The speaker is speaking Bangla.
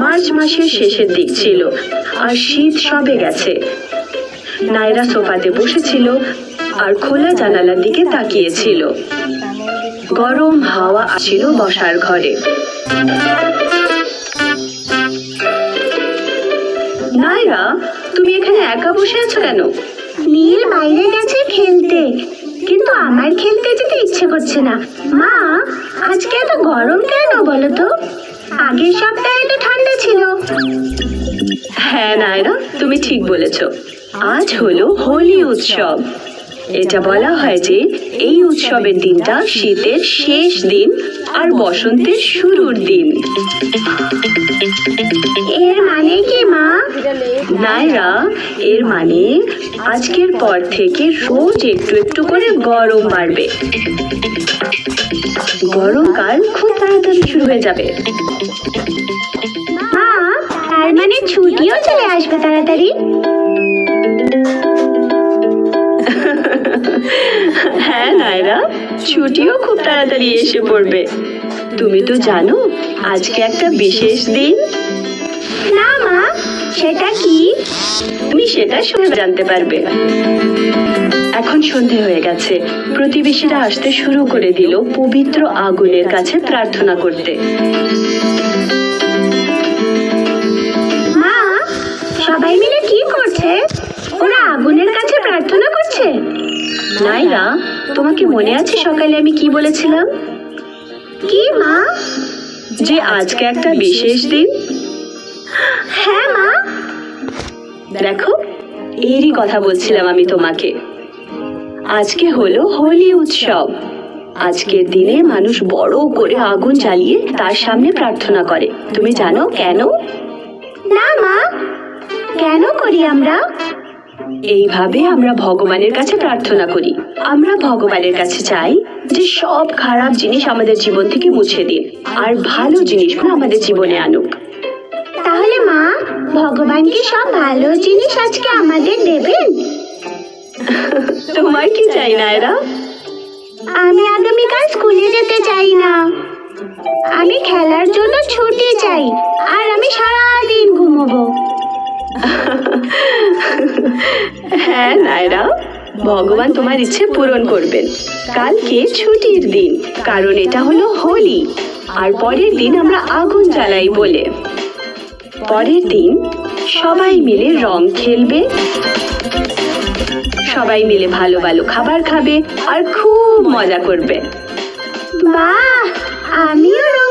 মার্চ মাসের শেষের দিক ছিল আর শীত সবে গেছে। নায়রা সোফাতে বসেছিল আর খোলা জানালার দিকে তাকিয়েছিল। গরম হাওয়া আসছিল বসার ঘরে। নায়রা, তুমি এখানে একা বসে আছো কেন? নীল বাইরে গেছে খেলতে, কিন্তু আমার খেলতে যেতে ইচ্ছে করছে না। মা, আজকে এত গরম কেন বলো তো? আগের সপ্তাহে তো ঠান্ডা ছিল। হ্যাঁ নায়রা, তুমি ঠিক বলেছ। আজ হলো হোলি উৎসব। এটা বলা হয় যে এই উৎসবের দিনটা শীতের শেষ দিন আর বসন্তের শুরুর দিন। এর মানে কি মা? নায়রা, এর মানে আজকের পর থেকে রোজ একটু একটু করে গরম বাড়বে। গরমকাল খুব তাড়াতাড়ি শুরু হয়ে যাবে। মা, তার মানে ছুটিও চলে আসবে তাড়াতাড়ি। হ্যাঁ নায়রা, ছুটিও খুব তাড়াতাড়ি এসে পড়বে। তুমি তো জানো আজকে একটা বিশেষ দিন। না মা, সেটা কি? তুমি সেটা শুনে জানতে পারবে। এখন সন্ধে হয়ে গেছে। প্রতিবেশীরা আসতে শুরু করে দিল পবিত্র আগুনের কাছে প্রার্থনা করতে। মা, সবাই মিলে কি করছে? ওরা আগুনের কাছে প্রার্থনা করছে? নায়রা, তোমাকে মনে আছে সকালে আমি কি বলেছিলাম? কি মা? যে আজকে একটা বিশেষ দিন। হ্যাঁ মা। দেখো, এরই কথা বলছিলাম আমি তোমাকে। আজকে হলো হোলি উৎসব। আজকের দিনে মানুষ বড় করে আগুন জ্বালিয়ে তার সামনে প্রার্থনা করে। তুমি জানো কেন? না মা, কেন করি আমরা? এইভাবে আমরা ভগবানের কাছে প্রার্থনা করি। আমরা ভগবানের কাছে চাই যে সব খারাপ জিনিস আমাদের জীবন থেকে মুছে দিন আর ভালো জিনিসগুলো আমাদের জীবনে আনুক। তাহলে মা, ভগবান কি সব ভালো জিনিস আজকে আমাদের দেবেন? তোমার কি চাই নায়রা? আমি আগামীকাল স্কুলে যেতে চাই না। আমি খেলার জন্য ছুটি চাই আর আমি সারাদিন ঘুমোবো। হ্যাঁ নায়রা, ভগবান তোমার ইচ্ছে পূরণ করবেন। কালকে ছুটির দিন, কারণ এটা হলো হোলি আর পরের দিন আমরা আগুন জ্বালাই বলে। পরের দিন সবাই মিলে রং খেলবে, সবাই মিলে ভালো ভালো খাবার খাবে আর খুব মজা করবে। বাহ, আমিও রং